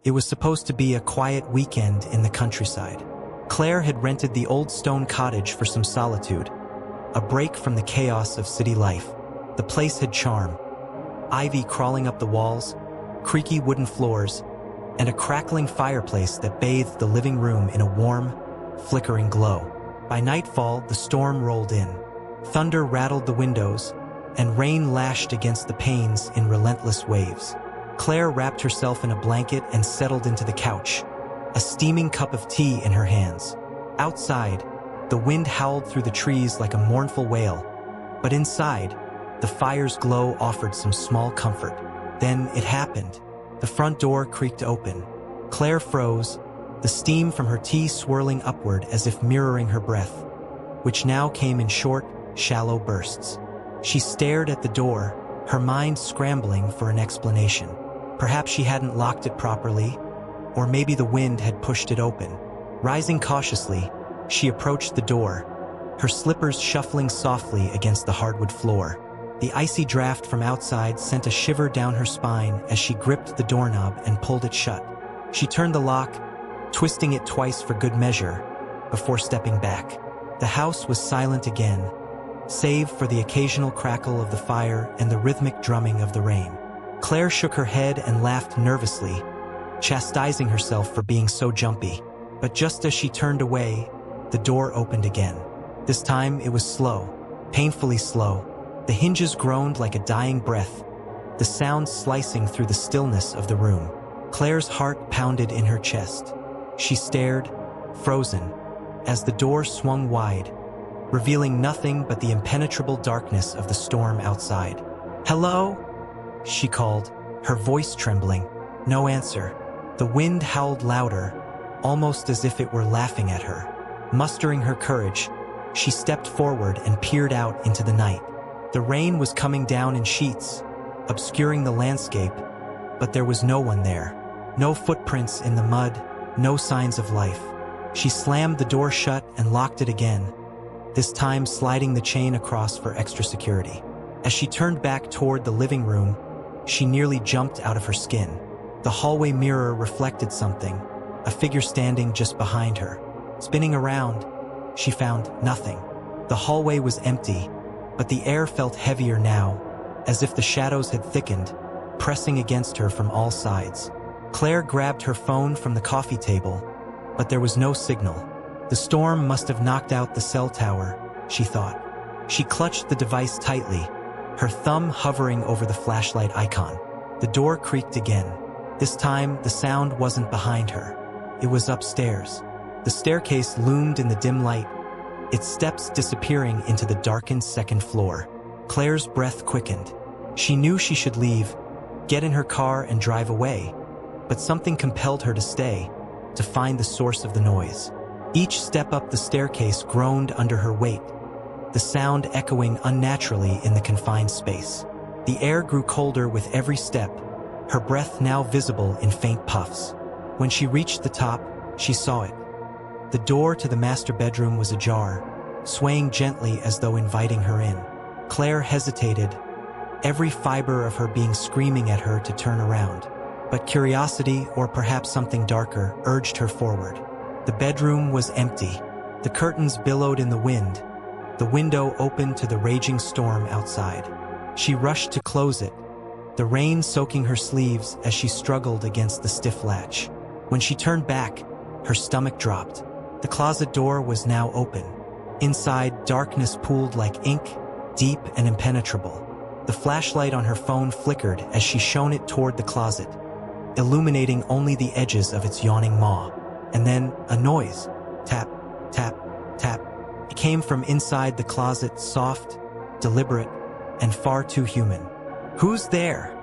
It was supposed to be a quiet weekend in the countryside. Claire had rented the old stone cottage for some solitude, a break from the chaos of city life. The place had charm. Ivy crawling up the walls, creaky wooden floors, and a crackling fireplace that bathed the living room in a warm, flickering glow. By nightfall, the storm rolled in. Thunder rattled the windows, and rain lashed against the panes in relentless waves. Claire wrapped herself in a blanket and settled into the couch, a steaming cup of tea in her hands. Outside, the wind howled through the trees like a mournful wail, but inside, the fire's glow offered some small comfort. Then it happened. The front door creaked open. Claire froze, the steam from her tea swirling upward as if mirroring her breath, which now came in short, shallow bursts. She stared at the door, her mind scrambling for an explanation. Perhaps she hadn't locked it properly, or maybe the wind had pushed it open. Rising cautiously, she approached the door, her slippers shuffling softly against the hardwood floor. The icy draft from outside sent a shiver down her spine as she gripped the doorknob and pulled it shut. She turned the lock, twisting it twice for good measure, before stepping back. The house was silent again, save for the occasional crackle of the fire and the rhythmic drumming of the rain. Claire shook her head and laughed nervously, chastising herself for being so jumpy. But just as she turned away, the door opened again. This time it was slow, painfully slow. The hinges groaned like a dying breath, the sound slicing through the stillness of the room. Claire's heart pounded in her chest. She stared, frozen, as the door swung wide, revealing nothing but the impenetrable darkness of the storm outside. "Hello?" she called, her voice trembling. No answer. The wind howled louder, almost as if it were laughing at her. Mustering her courage, she stepped forward and peered out into the night. The rain was coming down in sheets, obscuring the landscape, but there was no one there. No footprints in the mud, no signs of life. She slammed the door shut and locked it again, this time sliding the chain across for extra security. As she turned back toward the living room, she nearly jumped out of her skin. The hallway mirror reflected something, a figure standing just behind her. Spinning around, she found nothing. The hallway was empty, but the air felt heavier now, as if the shadows had thickened, pressing against her from all sides. Claire grabbed her phone from the coffee table, but there was no signal. The storm must have knocked out the cell tower, she thought. She clutched the device tightly, her thumb hovering over the flashlight icon. The door creaked again. This time, the sound wasn't behind her. It was upstairs. The staircase loomed in the dim light, its steps disappearing into the darkened second floor. Claire's breath quickened. She knew she should leave, get in her car and drive away, but something compelled her to stay, to find the source of the noise. Each step up the staircase groaned under her weight, the sound echoing unnaturally in the confined space. The air grew colder with every step, her breath now visible in faint puffs. When she reached the top, she saw it. The door to the master bedroom was ajar, swaying gently as though inviting her in. Claire hesitated, every fiber of her being screaming at her to turn around. But curiosity, or perhaps something darker, urged her forward. The bedroom was empty. The curtains billowed in the wind, the window open to the raging storm outside. She rushed to close it, the rain soaking her sleeves as she struggled against the stiff latch. When she turned back, her stomach dropped. The closet door was now open. Inside, darkness pooled like ink, deep and impenetrable. The flashlight on her phone flickered as she shone it toward the closet, illuminating only the edges of its yawning maw. And then, a noise. Tap, tap, tap. It came from inside the closet, soft, deliberate, and far too human. "Who's there?"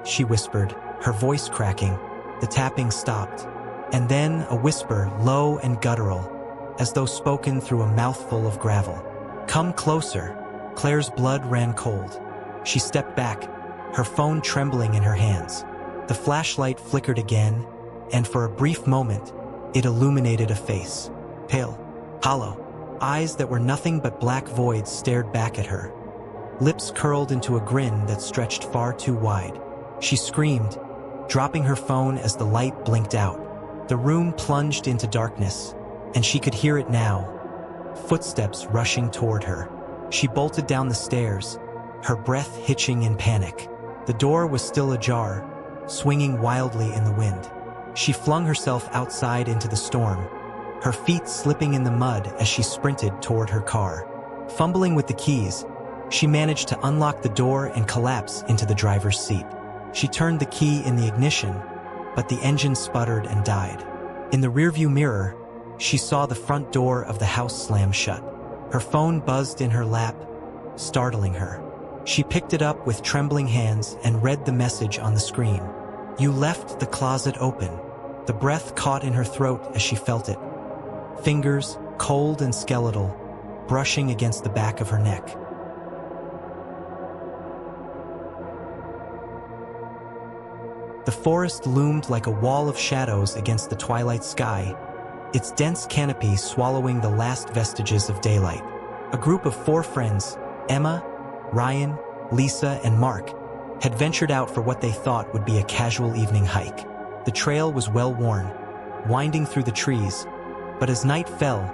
she whispered, her voice cracking. The tapping stopped. And then a whisper, low and guttural, as though spoken through a mouthful of gravel. "Come closer." Claire's blood ran cold. She stepped back, her phone trembling in her hands. The flashlight flickered again, and for a brief moment, it illuminated a face. Pale, hollow, eyes that were nothing but black voids stared back at her. Lips curled into a grin that stretched far too wide. She screamed, dropping her phone as the light blinked out. The room plunged into darkness, and she could hear it now. Footsteps rushing toward her. She bolted down the stairs, her breath hitching in panic. The door was still ajar, swinging wildly in the wind. She flung herself outside into the storm, her feet slipping in the mud as she sprinted toward her car. Fumbling with the keys, she managed to unlock the door and collapse into the driver's seat. She turned the key in the ignition, but the engine sputtered and died. In the rearview mirror, she saw the front door of the house slam shut. Her phone buzzed in her lap, startling her. She picked it up with trembling hands and read the message on the screen. "You left the closet open." The breath caught in her throat as she felt it. Fingers, cold and skeletal, brushing against the back of her neck. The forest loomed like a wall of shadows against the twilight sky, its dense canopy swallowing the last vestiges of daylight. A group of 4 friends, Emma, Ryan, Lisa, and Mark, had ventured out for what they thought would be a casual evening hike. The trail was well worn, winding through the trees, but as night fell,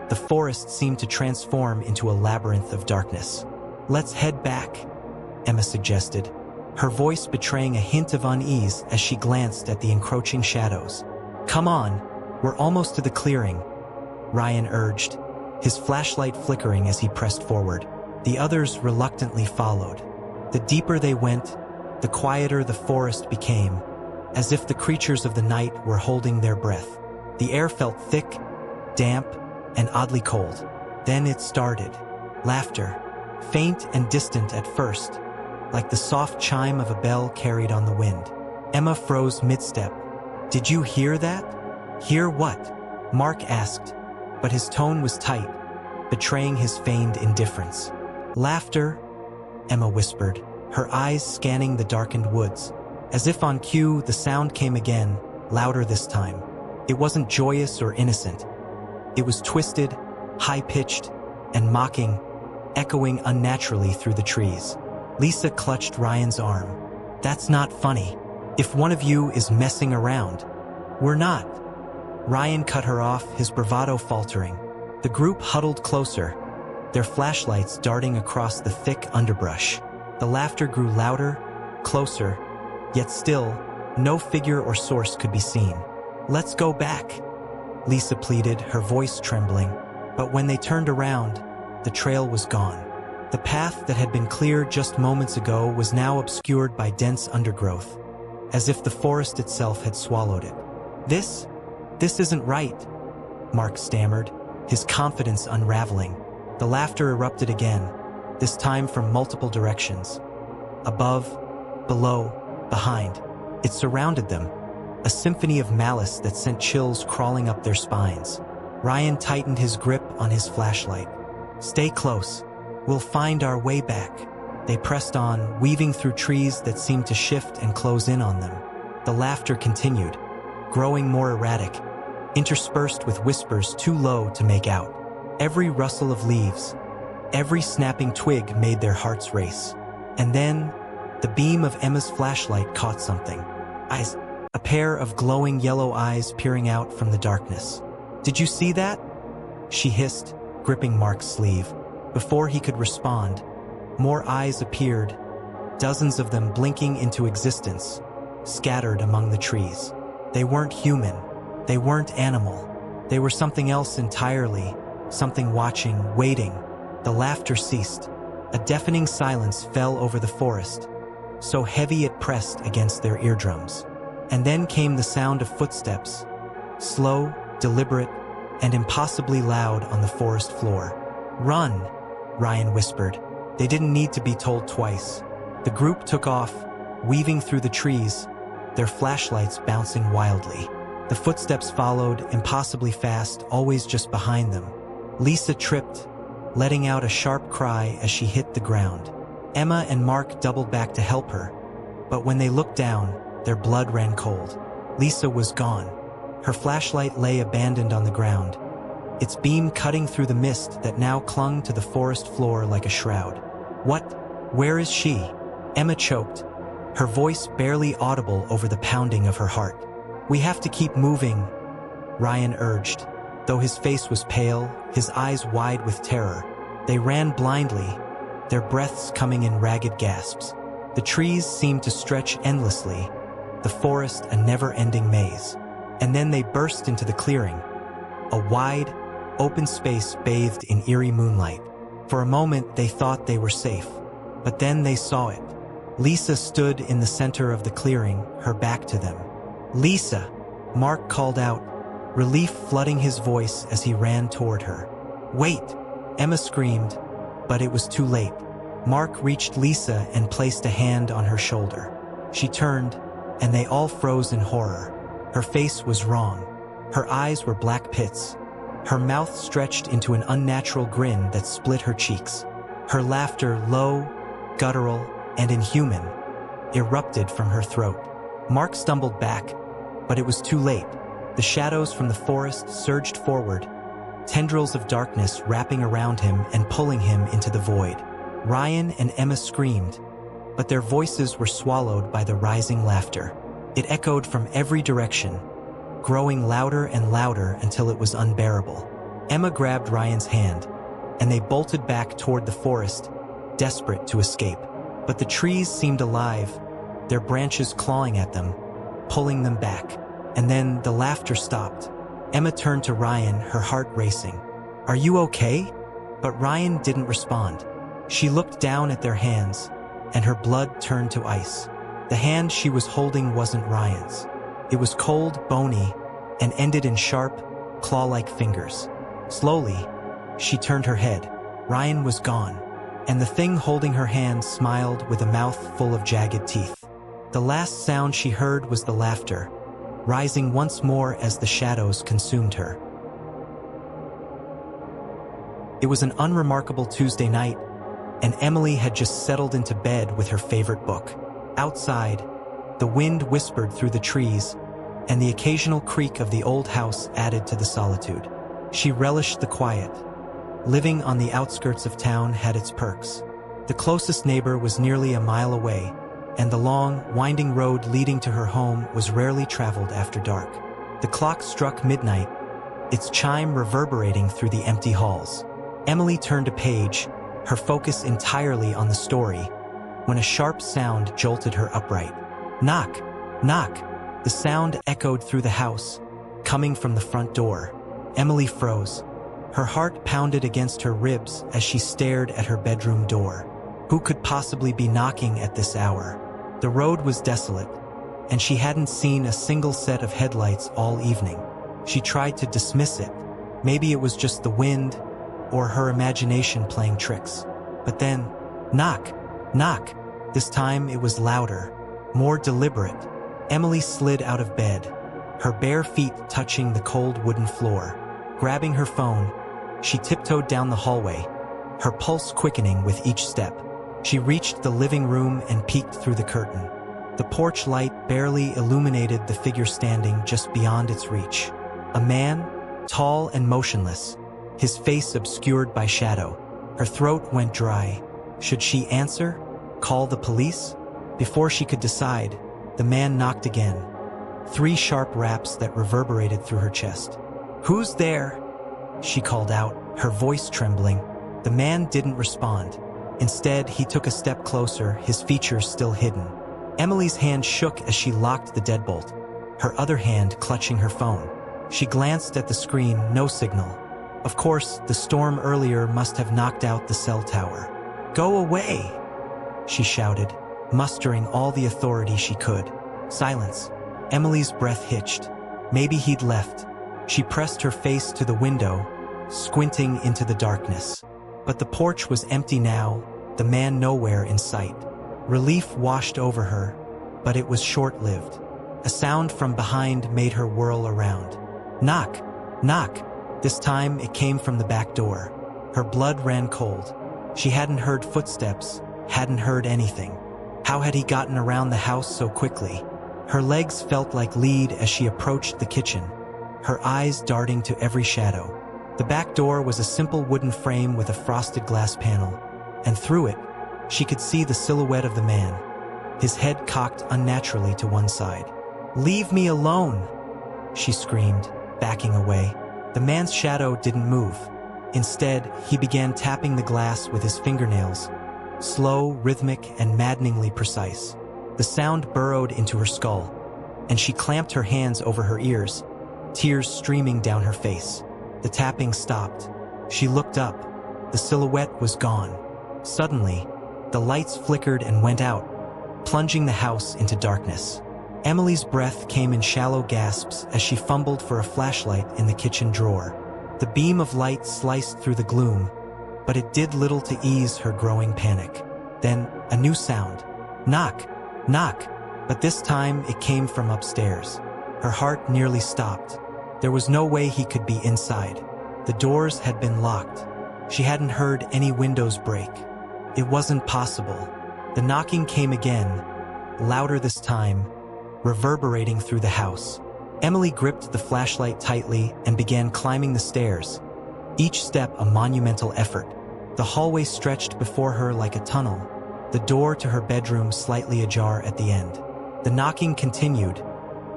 the forest seemed to transform into a labyrinth of darkness. "Let's head back," Emma suggested, her voice betraying a hint of unease as she glanced at the encroaching shadows. "Come on, we're almost to the clearing," Ryan urged, his flashlight flickering as he pressed forward. The others reluctantly followed. The deeper they went, the quieter the forest became, as if the creatures of the night were holding their breath. The air felt thick, damp, and oddly cold. Then it started. Laughter, faint and distant at first, like the soft chime of a bell carried on the wind. Emma froze mid-step. "Did you hear that?" "Hear what?" Mark asked, but his tone was tight, betraying his feigned indifference. "Laughter," Emma whispered, her eyes scanning the darkened woods. As if on cue, the sound came again, louder this time. It wasn't joyous or innocent. It was twisted, high-pitched, and mocking, echoing unnaturally through the trees. Lisa clutched Ryan's arm. "That's not funny. If one of you is messing around." "We're not." Ryan cut her off, his bravado faltering. The group huddled closer, their flashlights darting across the thick underbrush. The laughter grew louder, closer, yet still, no figure or source could be seen. "Let's go back," Lisa pleaded, her voice trembling. But when they turned around, the trail was gone. The path that had been clear just moments ago was now obscured by dense undergrowth, as if the forest itself had swallowed it. This isn't right," Mark stammered, his confidence unraveling. The laughter erupted again, this time from multiple directions. Above, below, behind. It surrounded them, a symphony of malice that sent chills crawling up their spines. Ryan tightened his grip on his flashlight. "Stay close. We'll find our way back." They pressed on, weaving through trees that seemed to shift and close in on them. The laughter continued, growing more erratic, interspersed with whispers too low to make out. Every rustle of leaves, every snapping twig made their hearts race. And then, the beam of Emma's flashlight caught something. Eyes, a pair of glowing yellow eyes peering out from the darkness. "Did you see that?" she hissed, gripping Mark's sleeve. Before he could respond, more eyes appeared, dozens of them blinking into existence, scattered among the trees. They weren't human. They weren't animal. They were something else entirely, something watching, waiting. The laughter ceased. A deafening silence fell over the forest, so heavy it pressed against their eardrums. And then came the sound of footsteps, slow, deliberate, and impossibly loud on the forest floor. "Run," Ryan whispered. They didn't need to be told twice. The group took off, weaving through the trees, their flashlights bouncing wildly. The footsteps followed, impossibly fast, always just behind them. Lisa tripped, letting out a sharp cry as she hit the ground. Emma and Mark doubled back to help her, but when they looked down, their blood ran cold. Lisa was gone. Her flashlight lay abandoned on the ground, its beam cutting through the mist that now clung to the forest floor like a shroud. "What? Where is she?" Emma choked, her voice barely audible over the pounding of her heart. "We have to keep moving," Ryan urged. Though his face was pale, his eyes wide with terror, they ran blindly, their breaths coming in ragged gasps. The trees seemed to stretch endlessly, the forest a never-ending maze. And then they burst into the clearing, a wide, open space bathed in eerie moonlight. For a moment they thought they were safe, but then they saw it. Lisa stood in the center of the clearing, her back to them. "Lisa!" Mark called out, relief flooding his voice as he ran toward her. "Wait!" Emma screamed, but it was too late. Mark reached Lisa and placed a hand on her shoulder. She turned, and they all froze in horror. Her face was wrong. Her eyes were black pits. Her mouth stretched into an unnatural grin that split her cheeks. Her laughter, low, guttural, and inhuman, erupted from her throat. Mark stumbled back, but it was too late. The shadows from the forest surged forward, tendrils of darkness wrapping around him and pulling him into the void. Ryan and Emma screamed, but their voices were swallowed by the rising laughter. It echoed from every direction, growing louder and louder until it was unbearable. Emma grabbed Ryan's hand, and they bolted back toward the forest, desperate to escape. But the trees seemed alive, their branches clawing at them, pulling them back. And then the laughter stopped. Emma turned to Ryan, her heart racing. "Are you okay?" But Ryan didn't respond. She looked down at their hands, and her blood turned to ice. The hand she was holding wasn't Ryan's. It was cold, bony, and ended in sharp, claw-like fingers. Slowly, she turned her head. Ryan was gone, and the thing holding her hand smiled with a mouth full of jagged teeth. The last sound she heard was the laughter, rising once more as the shadows consumed her. It was an unremarkable Tuesday night, and Emily had just settled into bed with her favorite book. Outside, the wind whispered through the trees, and the occasional creak of the old house added to the solitude. She relished the quiet. Living on the outskirts of town had its perks. The closest neighbor was nearly a mile away, and the long, winding road leading to her home was rarely traveled after dark. The clock struck midnight, its chime reverberating through the empty halls. Emily turned a page, her focus entirely on the story, when a sharp sound jolted her upright. "Knock! Knock!" The sound echoed through the house, coming from the front door. Emily froze. Her heart pounded against her ribs as she stared at her bedroom door. Who could possibly be knocking at this hour? The road was desolate, and she hadn't seen a single set of headlights all evening. She tried to dismiss it. Maybe it was just the wind, or her imagination playing tricks. But then, knock! Knock! This time it was louder, more deliberate. Emily slid out of bed, her bare feet touching the cold wooden floor. Grabbing her phone, she tiptoed down the hallway, her pulse quickening with each step. She reached the living room and peeked through the curtain. The porch light barely illuminated the figure standing just beyond its reach. A man, tall and motionless, his face obscured by shadow. Her throat went dry. Should she answer? Call the police? Before she could decide, the man knocked again. 3 sharp raps that reverberated through her chest. "Who's there?" she called out, her voice trembling. The man didn't respond. Instead, he took a step closer, his features still hidden. Emily's hand shook as she locked the deadbolt, her other hand clutching her phone. She glanced at the screen, no signal. Of course, the storm earlier must have knocked out the cell tower. "Go away!" she shouted, mustering all the authority she could. Silence. Emily's breath hitched. Maybe he'd left. She pressed her face to the window, squinting into the darkness. But the porch was empty now, the man nowhere in sight. Relief washed over her, but it was short-lived. A sound from behind made her whirl around. Knock! Knock! This time it came from the back door. Her blood ran cold. She hadn't heard footsteps, hadn't heard anything. How had he gotten around the house so quickly? Her legs felt like lead as she approached the kitchen, her eyes darting to every shadow. The back door was a simple wooden frame with a frosted glass panel, and through it, she could see the silhouette of the man, his head cocked unnaturally to one side. "Leave me alone!" she screamed, backing away. The man's shadow didn't move. Instead, he began tapping the glass with his fingernails, slow, rhythmic, and maddeningly precise. The sound burrowed into her skull, and she clamped her hands over her ears, tears streaming down her face. The tapping stopped. She looked up. The silhouette was gone. Suddenly, the lights flickered and went out, plunging the house into darkness. Emily's breath came in shallow gasps as she fumbled for a flashlight in the kitchen drawer. The beam of light sliced through the gloom, but it did little to ease her growing panic. Then, a new sound. Knock, knock, but this time it came from upstairs. Her heart nearly stopped. There was no way he could be inside. The doors had been locked. She hadn't heard any windows break. It wasn't possible. The knocking came again, louder this time, reverberating through the house. Emily gripped the flashlight tightly and began climbing the stairs, each step a monumental effort. The hallway stretched before her like a tunnel, the door to her bedroom slightly ajar at the end. The knocking continued,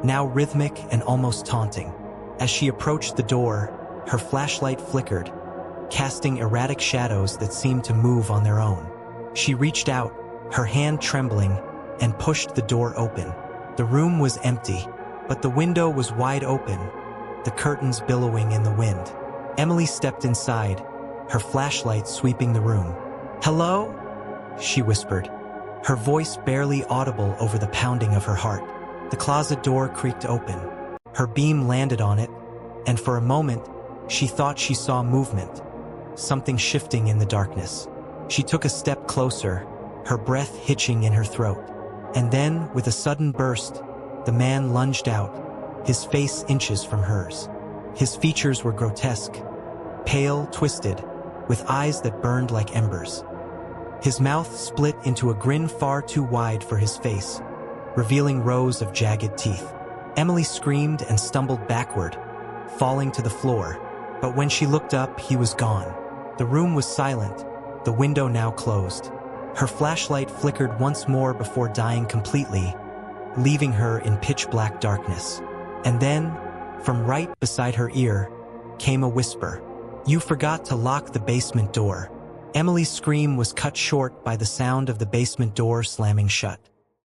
now rhythmic and almost taunting. As she approached the door, her flashlight flickered, casting erratic shadows that seemed to move on their own. She reached out, her hand trembling, and pushed the door open. The room was empty, but the window was wide open, the curtains billowing in the wind. Emily stepped inside, her flashlight sweeping the room. "Hello?" she whispered, her voice barely audible over the pounding of her heart. The closet door creaked open. Her beam landed on it, and for a moment, she thought she saw movement, something shifting in the darkness. She took a step closer, her breath hitching in her throat. And then, with a sudden burst, the man lunged out, his face inches from hers. His features were grotesque, pale, twisted, with eyes that burned like embers. His mouth split into a grin far too wide for his face, revealing rows of jagged teeth. Emily screamed and stumbled backward, falling to the floor, but when she looked up, he was gone. The room was silent, the window now closed. Her flashlight flickered once more before dying completely, leaving her in pitch-black darkness. And then, from right beside her ear, came a whisper. "You forgot to lock the basement door." Emily's scream was cut short by the sound of the basement door slamming shut.